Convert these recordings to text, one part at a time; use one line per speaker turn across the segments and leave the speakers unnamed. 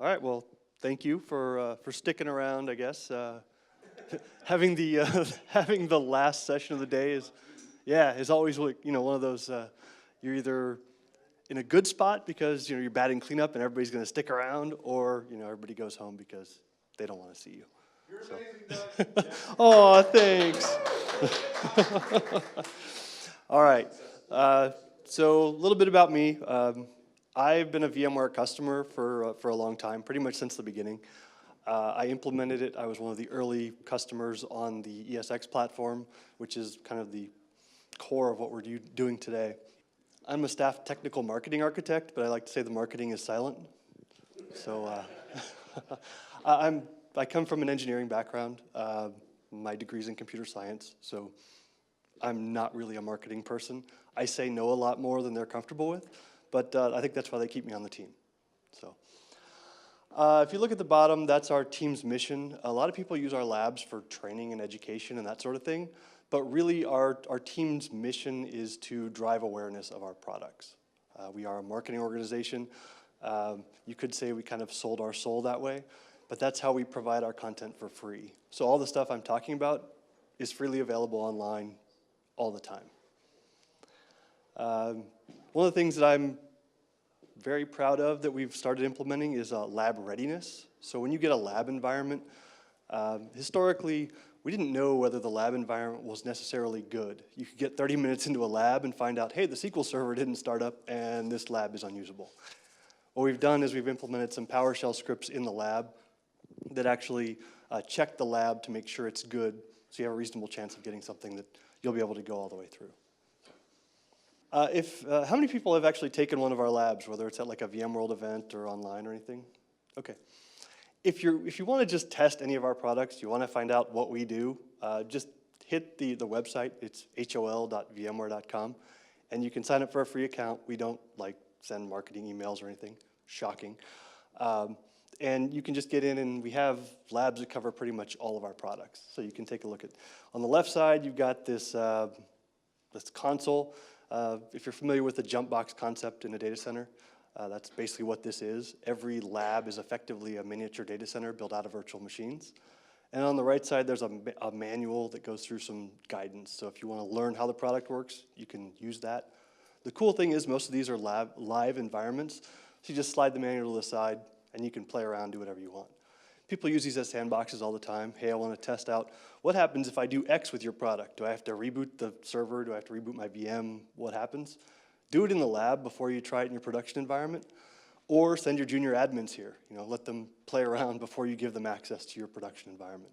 All right, well, thank you for sticking around, I guess. Having the having the last session of the day is always like, one of those, you're either in a good spot because, you're batting cleanup and everybody's going to stick around, or, everybody goes home because they don't want to see you.
You're
So.
amazing, Doug.
Oh, thanks. All right. So a little bit about me. I've been a VMware customer for a long time, pretty much since the beginning. I implemented it. I was one of the early customers on the ESX platform, which is kind of the core of what we're doing today. I'm a staff technical marketing architect, but I like to say the marketing is silent. So I come from an engineering background. My degree's in computer science, so I'm not really a marketing person. I say no a lot more than they're comfortable with, but I think that's why they keep me on the team. So, if you look at the bottom, that's our team's mission. A lot of people use our labs for training and education and that sort of thing, but really our team's mission is to drive awareness of our products. We are a marketing organization. You could say we kind of sold our soul that way, but that's how we provide our content for free. So all the stuff I'm talking about is freely available online all the time. One of the things that I'm very proud of that we've started implementing is lab readiness. So when you get a lab environment, historically, we didn't know whether the lab environment was necessarily good. You could get 30 minutes into a lab and find out, hey, the SQL server didn't start up and this lab is unusable. What we've done is we've implemented some PowerShell scripts in the lab that actually check the lab to make sure it's good, so you have a reasonable chance of getting something that you'll be able to go all the way through. How many people have actually taken one of our labs, whether it's at like a VMworld event or online or anything? Okay. If you want to just test any of our products, you want to find out what we do, just hit the website. It's hol.vmware.com, and you can sign up for a free account. We don't send marketing emails or anything. Shocking. And you can just get in, and we have labs that cover pretty much all of our products. So you can take a look at. On the left side, you've got this console. If you're familiar with the jump box concept in a data center, that's basically what this is. Every lab is effectively a miniature data center built out of virtual machines. And on the right side, there's a manual that goes through some guidance. So if you want to learn how the product works, you can use that. The cool thing is most of these are live environments. So you just slide the manual to the side, and you can play around, do whatever you want. People use these as sandboxes all the time. Hey, I want to test out what happens if I do X with your product. Do I have to reboot the server? Do I have to reboot my VM? What happens? Do it in the lab before you try it in your production environment, or send your junior admins here. Let them play around before you give them access to your production environment.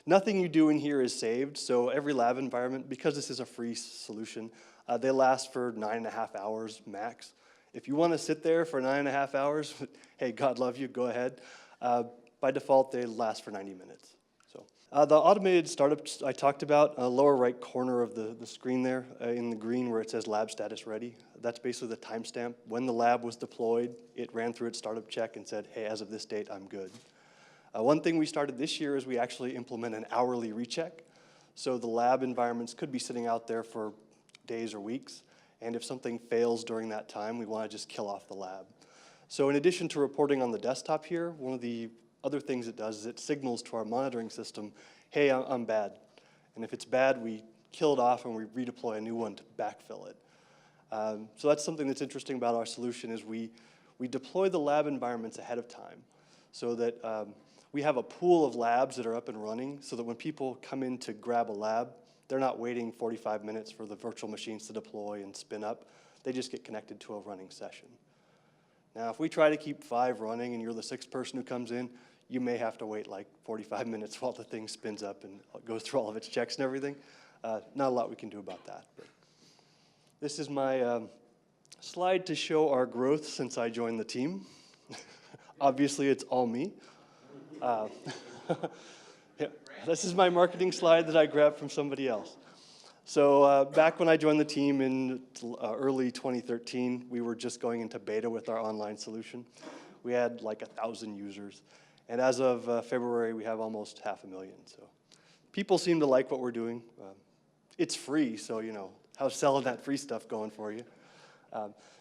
Nothing you do in here is saved, so every lab environment, because this is a free solution, they last for 9.5 hours max. If you want to sit there for 9.5 hours, hey, God love you, go ahead. By default, they last for 90 minutes. So the automated startups I talked about, lower right corner of the screen there in the green where it says lab status ready, that's basically the timestamp. When the lab was deployed, it ran through its startup check and said, hey, as of this date, I'm good. One thing we started this year is we actually implement an hourly recheck. So the lab environments could be sitting out there for days or weeks. And if something fails during that time, we want to just kill off the lab. So in addition to reporting on the desktop here, one of the other things it does is it signals to our monitoring system, hey, I'm bad. And if it's bad, we kill it off and we redeploy a new one to backfill it. So that's something that's interesting about our solution is we deploy the lab environments ahead of time so that we have a pool of labs that are up and running so that when people come in to grab a lab, they're not waiting 45 minutes for the virtual machines to deploy and spin up. They just get connected to a running session. Now, if we try to keep 5 running and you're the 6th person who comes in, you may have to wait like 45 minutes while the thing spins up and goes through all of its checks and everything. Not a lot we can do about that. But this is my slide to show our growth since I joined the team. Obviously, it's all me. Yeah, this is my marketing slide that I grabbed from somebody else. So back when I joined the team in early 2013, we were just going into beta with our online solution. We had like 1,000 users. And as of February, we have almost 500,000. So people seem to like what we're doing. It's free, so how's selling that free stuff going for you?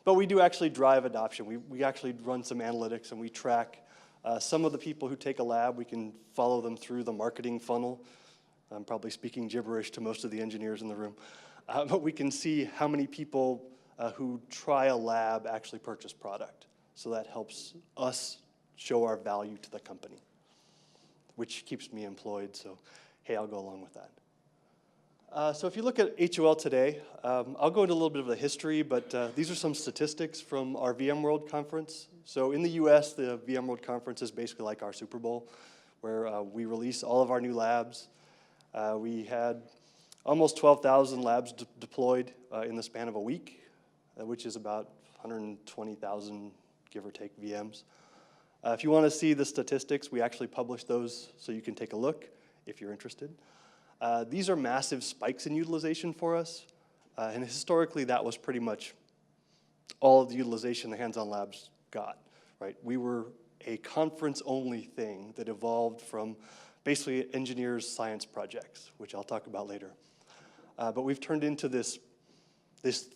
But we do actually drive adoption. We actually run some analytics and we track some of the people who take a lab. We can follow them through the marketing funnel. I'm probably speaking gibberish to most of the engineers in the room. But we can see how many people who try a lab actually purchase product. So that helps us show our value to the company, which keeps me employed. So, hey, I'll go along with that. So if you look at HOL today, I'll go into a little bit of the history, but these are some statistics from our VMworld conference. So in the US, the VMworld conference is basically like our Super Bowl, where we release all of our new labs. We had almost 12,000 labs deployed in the span of a week, which is about 120,000, give or take, VMs. If you want to see the statistics, we actually publish those so you can take a look if you're interested. These are massive spikes in utilization for us, and historically that was pretty much all of the utilization the hands-on labs got, right? We were a conference-only thing that evolved from basically engineers' science projects, which I'll talk about later. But we've turned into this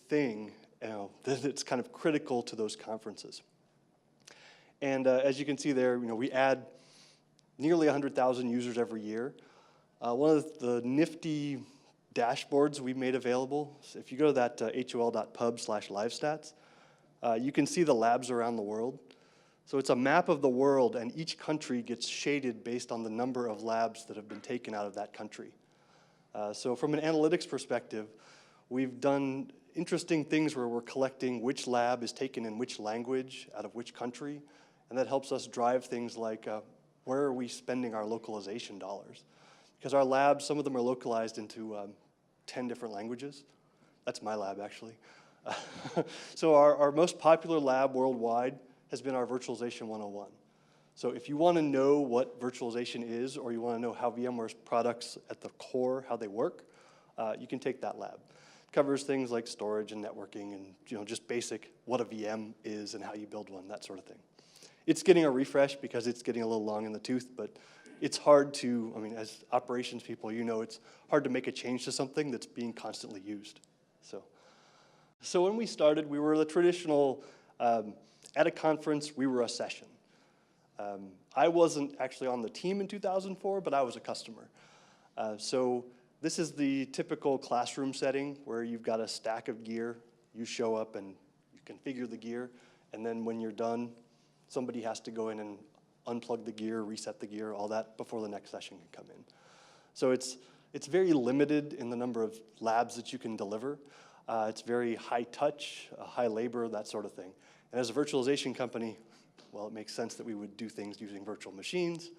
thing that's kind of critical to those conferences. And as you can see there, we add nearly 100,000 users every year. One of the nifty dashboards we made available, so if you go to that hol.pub/livestats, you can see the labs around the world. So it's a map of the world, and each country gets shaded based on the number of labs that have been taken out of that country. So from an analytics perspective, we've done interesting things where we're collecting which lab is taken in which language out of which country, and that helps us drive things like where are we spending our localization dollars? Because our labs, some of them are localized into 10 different languages. That's my lab, actually. So our most popular lab worldwide has been our Virtualization 101. So if you want to know what virtualization is, or you want to know how VMware's products at the core, how they work, you can take that lab. It covers things like storage and networking and just basic what a VM is and how you build one, that sort of thing. It's getting a refresh because it's getting a little long in the tooth, but it's hard to, as operations people, it's hard to make a change to something that's being constantly used. So when we started, we were the traditional, at a conference, we were a session. I wasn't actually on the team in 2004, but I was a customer. So this is the typical classroom setting where you've got a stack of gear. You show up and you configure the gear, and then when you're done, somebody has to go in and unplug the gear, reset the gear, all that before the next session can come in. So it's very limited in the number of labs that you can deliver. It's very high touch, high labor, that sort of thing. And as a virtualization company, well, it makes sense that we would do things using virtual machines.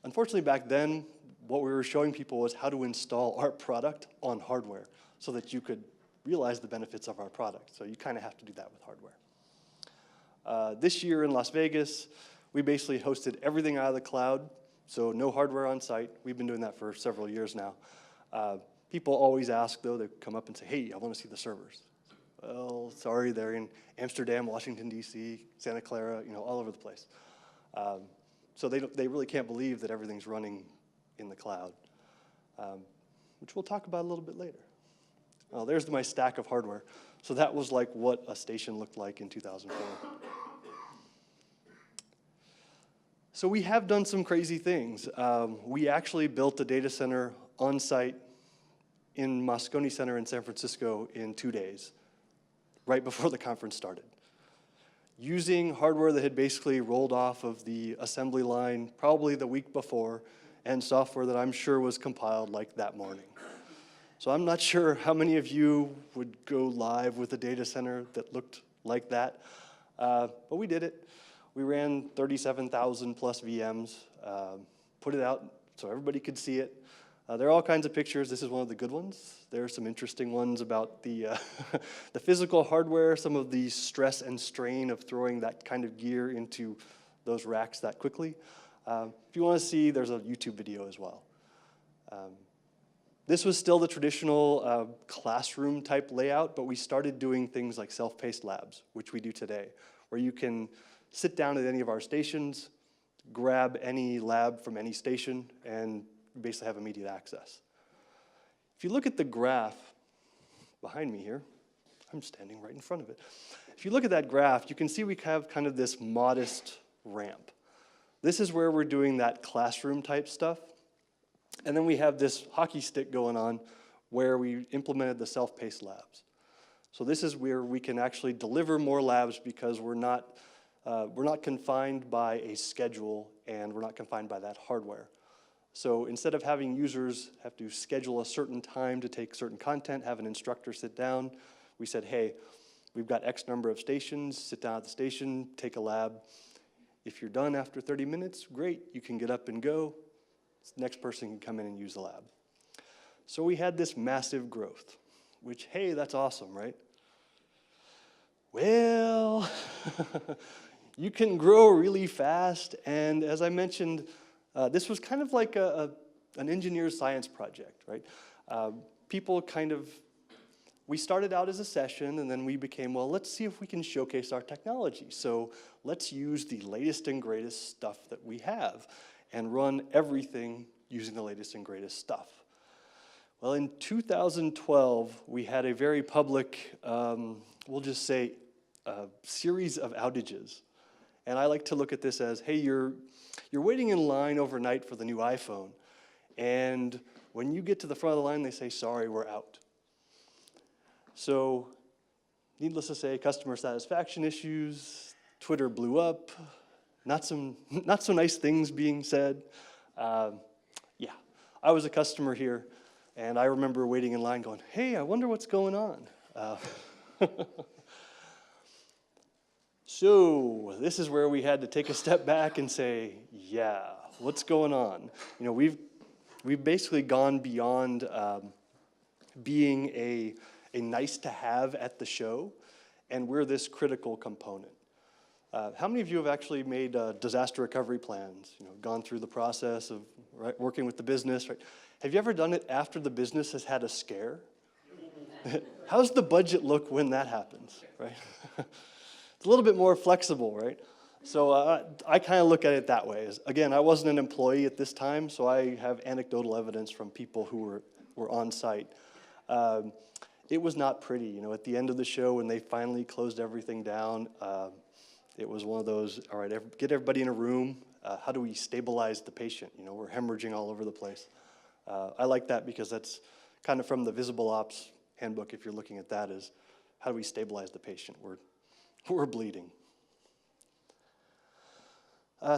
Unfortunately, back then, what we were showing people was how to install our product on hardware so that you could realize the benefits of our product. So you kind of have to do that with hardware. This year in Las Vegas, we basically hosted everything out of the cloud, so no hardware on site. We've been doing that for several years now. People always ask, though, they come up and say, hey, I want to see the servers. Well, sorry, they're in Amsterdam, Washington, D.C., Santa Clara, all over the place. So they really can't believe that everything's running in the cloud, which we'll talk about a little bit later. Oh, there's my stack of hardware. So that was like what a station looked like in 2004. So we have done some crazy things. We actually built a data center on site in Moscone Center in San Francisco in 2 days, right before the conference started, using hardware that had basically rolled off of the assembly line probably the week before, and software that I'm sure was compiled like that morning. So I'm not sure how many of you would go live with a data center that looked like that, but we did it. We ran 37,000 plus VMs, put it out so everybody could see it. There are all kinds of pictures. This is one of the good ones. There are some interesting ones about the, the physical hardware, some of the stress and strain of throwing that kind of gear into those racks that quickly. If you want to see, there's a YouTube video as well. This was still the traditional classroom type layout, but we started doing things like self-paced labs, which we do today, where you can sit down at any of our stations, grab any lab from any station, and basically have immediate access. If you look at the graph behind me here, I'm standing right in front of it. If you look at that graph, you can see we have kind of this modest ramp. This is where we're doing that classroom type stuff. And then we have this hockey stick going on where we implemented the self-paced labs. So this is where we can actually deliver more labs because we're not confined by a schedule and we're not confined by that hardware. So instead of having users have to schedule a certain time to take certain content, have an instructor sit down, we said, hey, we've got X number of stations, sit down at the station, take a lab. If you're done after 30 minutes, great, you can get up and go. The next person can come in and use the lab. So we had this massive growth, which, hey, that's awesome, right? Well, you can grow really fast, and as I mentioned, this was kind of like an engineer's science project, right? We started out as a session, and then we became, well, let's see if we can showcase our technology. So let's use the latest and greatest stuff that we have and run everything using the latest and greatest stuff. Well, in 2012, we had a very public, we'll just say, series of outages. And I like to look at this as, hey, you're waiting in line overnight for the new iPhone, and when you get to the front of the line, they say, sorry, we're out. So, needless to say, customer satisfaction issues, Twitter blew up, not so nice things being said. Yeah, I was a customer here, and I remember waiting in line going, hey, I wonder what's going on. So this is where we had to take a step back and say, yeah, what's going on? You know, we've basically gone beyond being a nice to have at the show, and we're this critical component. How many of you have actually made disaster recovery plans? You know, gone through the process of working with the business, right? Have you ever done it after the business has had a scare? How's the budget look when that happens, right? It's a little bit more flexible, right? So I kind of look at it that way. Again, I wasn't an employee at this time, so I have anecdotal evidence from people who were on site. It was not pretty. You know, at the end of the show, when they finally closed everything down, it was one of those, all right, get everybody in a room. How do we stabilize the patient? You know, we're hemorrhaging all over the place. I like that because that's kind of from the Visible Ops handbook, if you're looking at that, is how do we stabilize the patient? We're bleeding.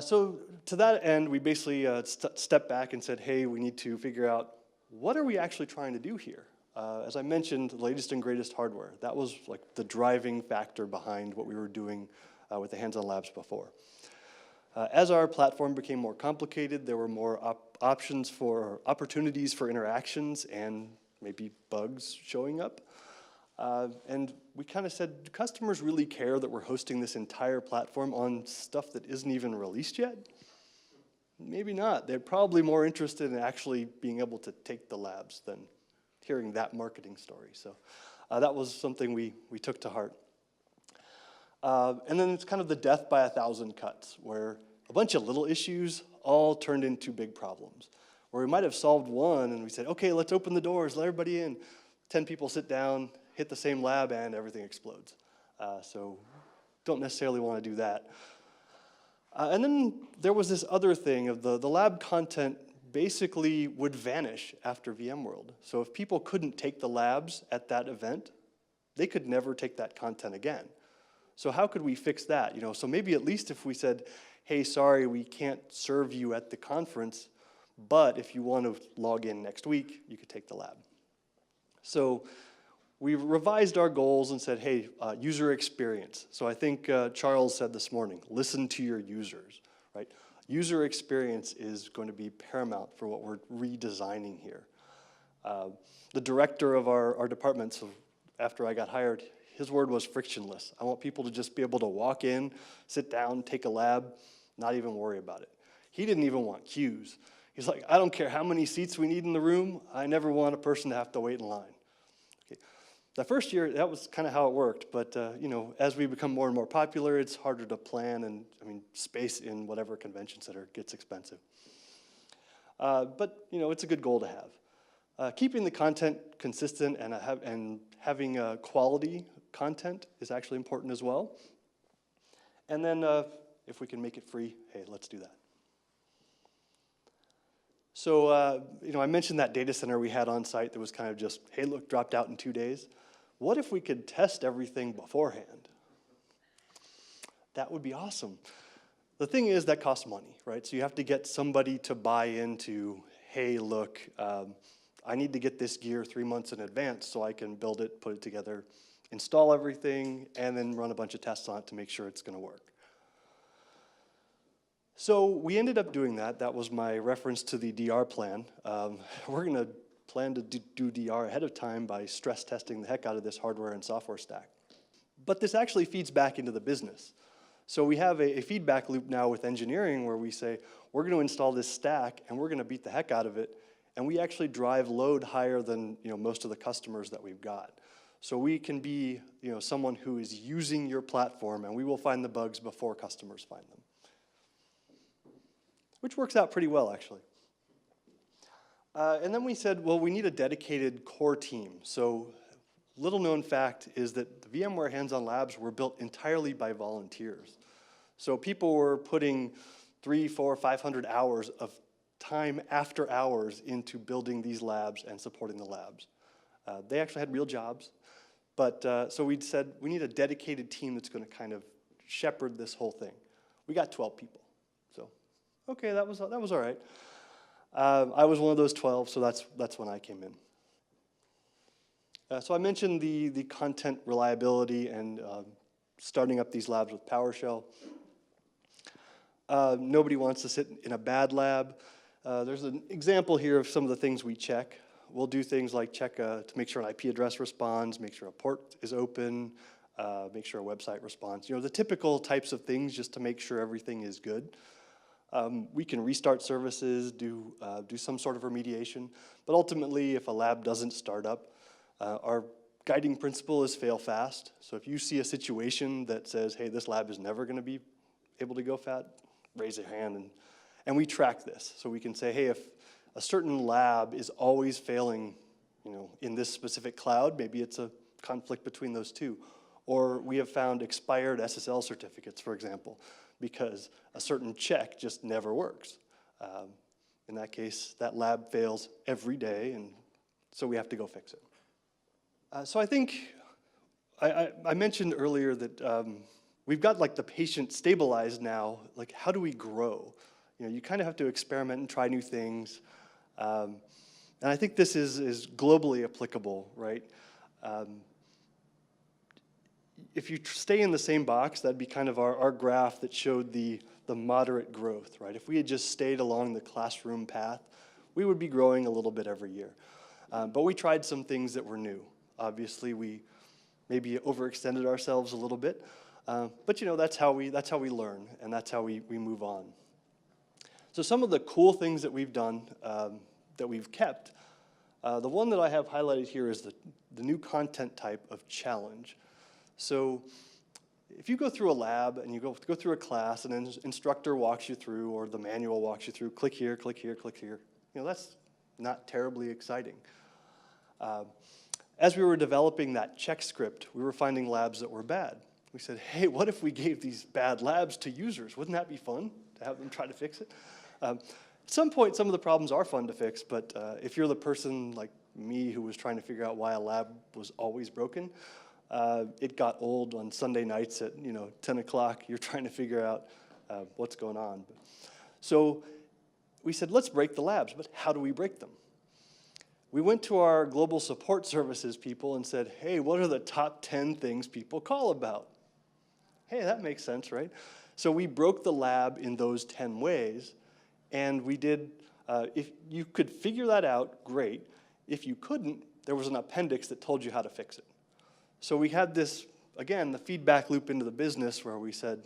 So to that end, we basically stepped back and said, hey, we need to figure out what are we actually trying to do here? As I mentioned, the latest and greatest hardware. That was like the driving factor behind what we were doing with the Hands-on Labs before. As our platform became more complicated, there were more opportunities for interactions and maybe bugs showing up. And we kind of said, do customers really care that we're hosting this entire platform on stuff that isn't even released yet? Maybe not. They're probably more interested in actually being able to take the labs than hearing that marketing story. So that was something we took to heart. And then it's kind of the death by 1,000 cuts, where a bunch of little issues all turned into big problems. Where we might have solved one and we said, okay, let's open the doors, let everybody in. 10 people sit down, hit the same lab, and everything explodes. So don't necessarily want to do that. And then there was this other thing of the lab content basically would vanish after VMworld. So if people couldn't take the labs at that event, they could never take that content again. So how could we fix that? You know, so maybe at least if we said, hey, sorry, we can't serve you at the conference, but if you want to log in next week, you could take the lab. So we revised our goals and said, hey, user experience. So I think Charles said this morning, listen to your users, right? User experience is going to be paramount for what we're redesigning here. The director of our department, so after I got hired, his word was frictionless. I want people to just be able to walk in, sit down, take a lab, not even worry about it. He didn't even want queues. He's like, I don't care how many seats we need in the room, I never want a person to have to wait in line. Okay. The first year, that was kind of how it worked, but you know, as we become more and more popular, it's harder to plan, and I mean, space in whatever convention center gets expensive. But you know, it's a good goal to have. Keeping the content consistent and having quality content is actually important as well. And then if we can make it free, hey, let's do that. So, I mentioned that data center we had on site that was kind of just, hey, look, dropped out in 2 days. What if we could test everything beforehand? That would be awesome. The thing is, that costs money, right? So you have to get somebody to buy into, hey, look, I need to get this gear 3 months in advance so I can build it, put it together, install everything, and then run a bunch of tests on it to make sure it's going to work. So we ended up doing that. That was my reference to the DR plan. We're going to plan to do DR ahead of time by stress testing the heck out of this hardware and software stack. But this actually feeds back into the business. So we have a feedback loop now with engineering where we say, we're going to install this stack and we're going to beat the heck out of it. And we actually drive load higher than most of the customers that we've got. So we can be someone who is using your platform, and we will find the bugs before customers find them. Which works out pretty well, actually. And then we said, well, we need a dedicated core team. So little known fact is that the VMware Hands-on Labs were built entirely by volunteers. So people were putting 300, 400, 500 hours of time after hours into building these labs and supporting the labs. They actually had real jobs. But so we said, we need a dedicated team that's going to kind of shepherd this whole thing. We got 12 people. So, okay, that was all right. I was one of those 12, so that's when I came in. So I mentioned the content reliability and starting up these labs with PowerShell. Nobody wants to sit in a bad lab. There's an example here of some of the things we check. We'll do things like check to make sure an IP address responds, make sure a port is open, make sure a website responds. The typical types of things just to make sure everything is good. We can restart services, do some sort of remediation. But ultimately, if a lab doesn't start up, our guiding principle is fail fast. So if you see a situation that says, hey, this lab is never going to be able to go fast, raise your hand. And we track this. So we can say, hey, if a certain lab is always failing in this specific cloud, maybe it's a conflict between those two. Or we have found expired SSL certificates, for example, because a certain check just never works. In that case, that lab fails every day, and so we have to go fix it. So I think I mentioned earlier that we've got like the patient stabilized now. Like, how do we grow? You kind of have to experiment and try new things. And I think this is globally applicable, right? If you stay in the same box, that'd be kind of our graph that showed the moderate growth, right? If we had just stayed along the classroom path, we would be growing a little bit every year. But we tried some things that were new. Obviously, we maybe overextended ourselves a little bit. But that's how we learn, and that's how we move on. So some of the cool things that we've done, that we've kept, the one that I have highlighted here is the new content type of challenge. So if you go through a lab and you go through a class and an instructor walks you through, or the manual walks you through, click here, click here, click here, that's not terribly exciting. As we were developing that check script, we were finding labs that were bad. We said, hey, what if we gave these bad labs to users? Wouldn't that be fun to have them try to fix it? At some point, some of the problems are fun to fix, but if you're the person like me who was trying to figure out why a lab was always broken, it got old on Sunday nights at 10 o'clock. You're trying to figure out what's going on. So we said, let's break the labs, but how do we break them? We went to our global support services people and said, hey, what are the top 10 things people call about? Hey, that makes sense, right? So we broke the lab in those 10 ways, and we did, if you could figure that out, great. If you couldn't, there was an appendix that told you how to fix it. So we had this, again, the feedback loop into the business where we said,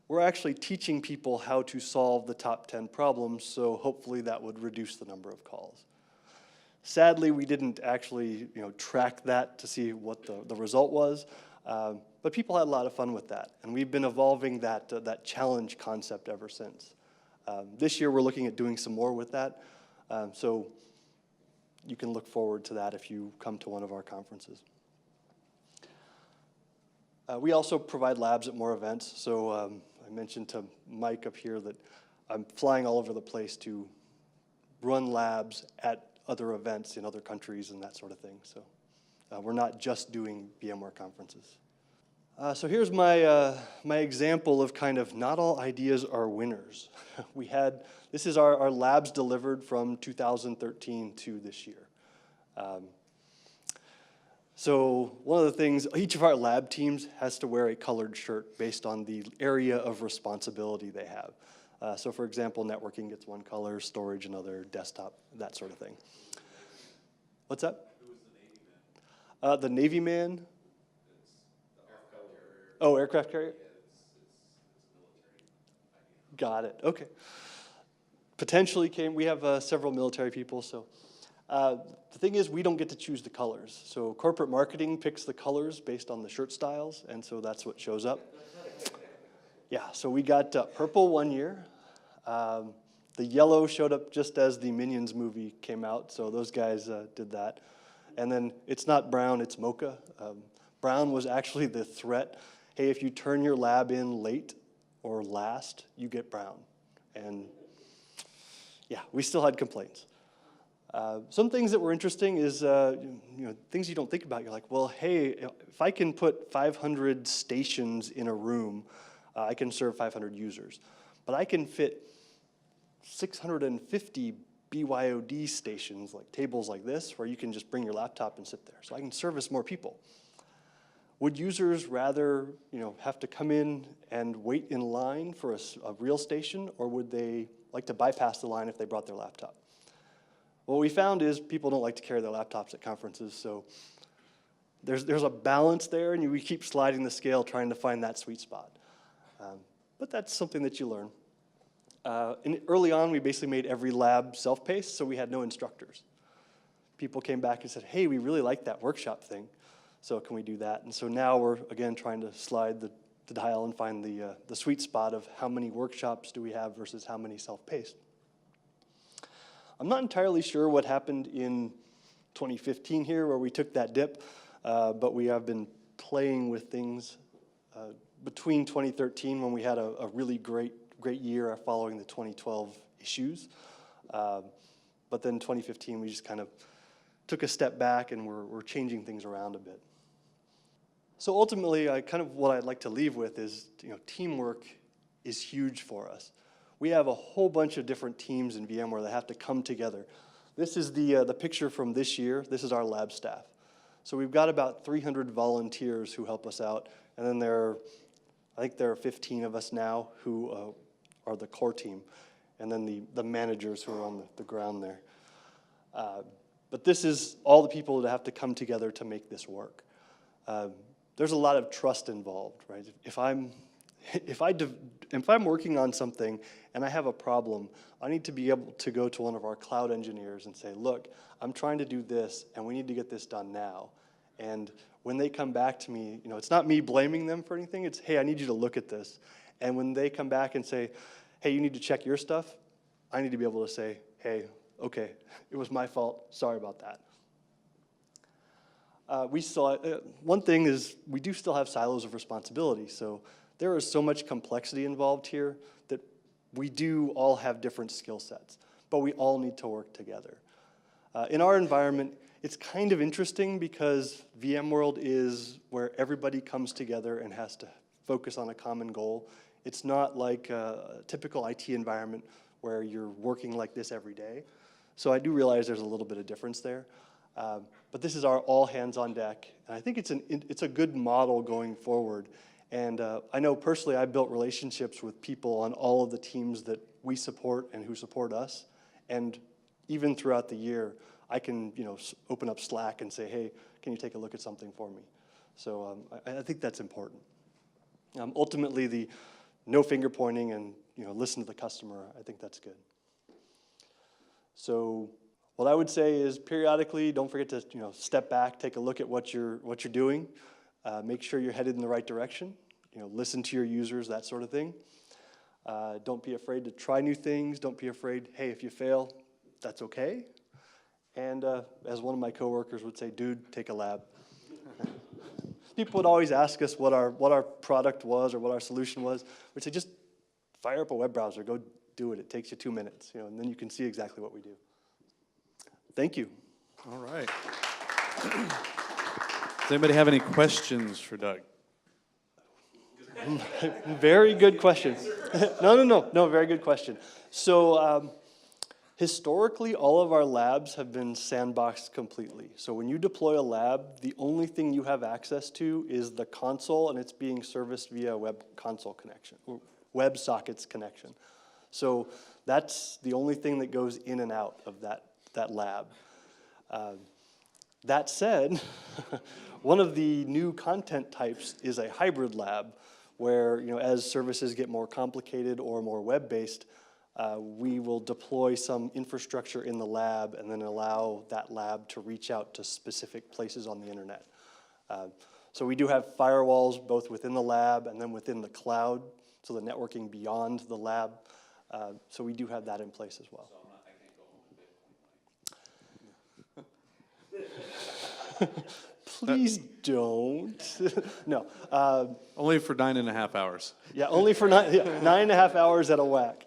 we're actually teaching people how to solve the top 10 problems, so hopefully that would reduce the number of calls. Sadly, we didn't actually track that to see what the result was, but people had a lot of fun with that, and we've been evolving that challenge concept ever since. This year, we're looking at doing some more with that. So you can look forward to that if you come to one of our conferences. We also provide labs at more events. So I mentioned to Mike up here that I'm flying all over the place to run labs at other events in other countries and that sort of thing. So we're not just doing VMware conferences. So here's my, my example of kind of not all ideas are winners. This is our labs delivered from 2013 to this year. So one of the things, each of our lab teams has to wear a colored shirt based on the area of responsibility they have. So for example, networking gets one color, storage another, desktop, that sort of thing. What's that?
Who was
The
the Navy man?
Navy man.
It's the aircraft carrier.
Oh, aircraft carrier?
Yeah, it's military idea.
Got it, okay. Potentially we have several military people, so. The thing is, we don't get to choose the colors. So corporate marketing picks the colors based on the shirt styles, and so that's what shows up. Yeah, so we got purple one year. The yellow showed up just as the Minions movie came out, so those guys did that. And then it's not brown, it's mocha. Brown was actually the threat. Hey, if you turn your lab in late or last, you get brown. And yeah, we still had complaints. Some things that were interesting is, things you don't think about. You're like, well, hey, if I can put 500 stations in a room, I can serve 500 users. But I can fit 650 BYOD stations, like tables like this, where you can just bring your laptop and sit there. So I can service more people. Would users rather, have to come in and wait in line for a real station, or would they like to bypass the line if they brought their laptop? What we found is people don't like to carry their laptops at conferences, so there's a balance there, and we keep sliding the scale trying to find that sweet spot. But that's something that you learn. And early on, we basically made every lab self-paced, so we had no instructors. People came back and said, hey, we really like that workshop thing, so can we do that? And so now we're, again, trying to slide the dial and find the sweet spot of how many workshops do we have versus how many self-paced. I'm not entirely sure what happened in 2015 here where we took that dip, but we have been playing with things between 2013 when we had a really great year following the 2012 issues. But then 2015 we just kind of took a step back and we're changing things around a bit. So ultimately, what I'd like to leave with is, teamwork is huge for us. We have a whole bunch of different teams in VMware that have to come together. This is the picture from this year. This is our lab staff. So we've got about 300 volunteers who help us out, and then I think there are 15 of us now who are the core team, and then the managers who are on the ground there. But this is all the people that have to come together to make this work. There's a lot of trust involved, right? If I'm working on something and I have a problem, I need to be able to go to one of our cloud engineers and say, look, I'm trying to do this, and we need to get this done now. And when they come back to me, it's not me blaming them for anything. It's, hey, I need you to look at this. And when they come back and say, hey, you need to check your stuff, I need to be able to say, hey, okay, it was my fault. Sorry about that. One thing is we do still have silos of responsibility. So there is so much complexity involved here that we do all have different skill sets, but we all need to work together. In our environment, it's kind of interesting because VMworld is where everybody comes together and has to focus on a common goal. It's not like a typical IT environment where you're working like this every day. So I do realize there's a little bit of difference there. But this is our all hands on deck. And I think it's a good model going forward. And I know personally I built relationships with people on all of the teams that we support and who support us. And even throughout the year, I can open up Slack and say, hey, can you take a look at something for me? So I think that's important. Ultimately, the no finger pointing and listen to the customer, I think that's good. So what I would say is periodically, don't forget to step back, take a look at what you're doing. Make sure you're headed in the right direction. Listen to your users, that sort of thing. Don't be afraid to try new things. Don't be afraid, hey, if you fail, that's okay. And as one of my coworkers would say, dude, take a lab. People would always ask us what our product was or what our solution was. We'd say, just fire up a web browser, go do it. It takes you 2 minutes, and then you can see exactly what we do. Thank you.
All right. Does anybody have any questions for Doug?
Very good question. No, very good question. So historically, all of our labs have been sandboxed completely. So when you deploy a lab, the only thing you have access to is the console, and it's being serviced via a web console connection, or WebSockets connection. So that's the only thing that goes in and out of that lab. That said, one of the new content types is a hybrid lab, where as services get more complicated or more web-based, we will deploy some infrastructure in the lab and then allow that lab to reach out to specific places on the internet. So we do have firewalls both within the lab and then within the cloud, so the networking beyond the lab. So we do have that in place as well.
I can't go home with Bitcoin.
Please don't. No.
Only for 9.5 hours.
Yeah, only for 9.5 hours at a whack.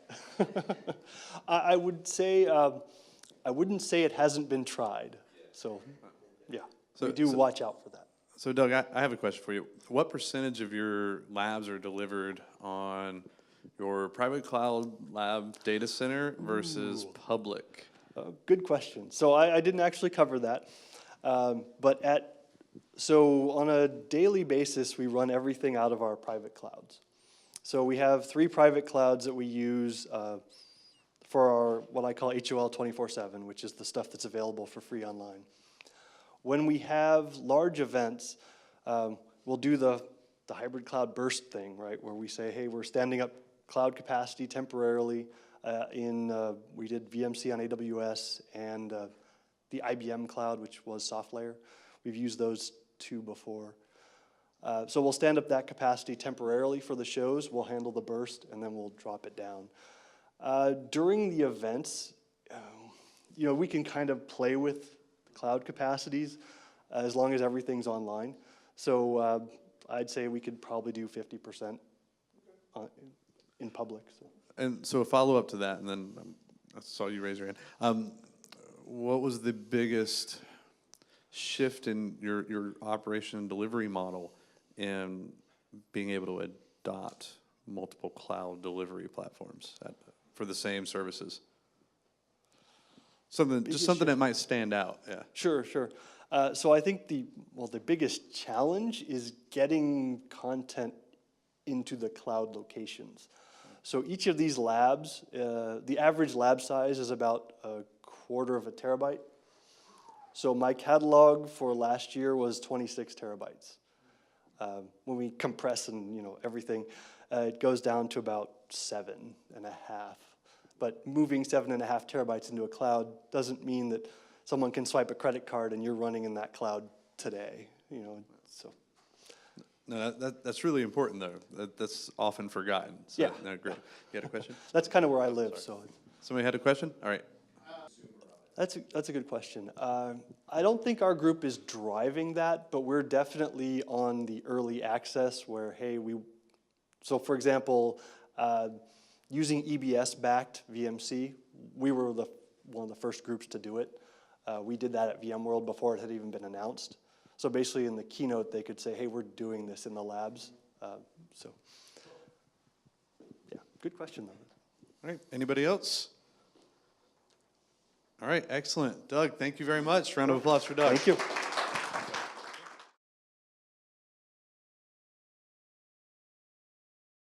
I would say, I wouldn't say it hasn't been tried. So, yeah, we do watch out for that.
So, Doug, I have a question for you. What percentage of your labs are delivered on your private cloud lab data center versus public?
Good question. So I didn't actually cover that. So on a daily basis, we run everything out of our private clouds. So we have 3 private clouds that we use for our, what I call HOL 24/7, which is the stuff that's available for free online. When we have large events, we'll do the hybrid cloud burst thing, right, where we say, hey, we're standing up cloud capacity temporarily we did VMC on AWS and the IBM cloud, which was SoftLayer. We've used those 2 before. So we'll stand up that capacity temporarily for the shows, we'll handle the burst, and then we'll drop it down. During the events, we can kind of play with cloud capacities as long as everything's online. So I'd say we could probably do 50% in public. So.
And so a follow-up to that, and then I saw you raise your hand. What was the biggest shift in your operation and delivery model in being able to adopt multiple cloud delivery platforms for the same services? Something that might stand out. Yeah.
Sure. So I think the biggest challenge is getting content into the cloud locations. So each of these labs, the average lab size is about 1/4 of a terabyte. So my catalog for last year was 26 terabytes. When we compress and everything, it goes down to about 7.5. But moving 7.5 terabytes into a cloud doesn't mean that someone can swipe a credit card and you're running in that cloud today. So.
No, that's really important though. That's often forgotten. So,
Yeah.
No, great. You had a question?
That's kind of where I live. So.
Somebody had a question? All right.
That's a good question. I don't think our group is driving that, but we're definitely on the early access where, hey, so for example, using EBS-backed VMC, we were one of the first groups to do it. We did that at VMworld before it had even been announced. So basically in the keynote, they could say, hey, we're doing this in the labs. So yeah, good question though.
All right, anybody else? All right, excellent. Doug, thank you very much. Round of applause for Doug.
Thank you.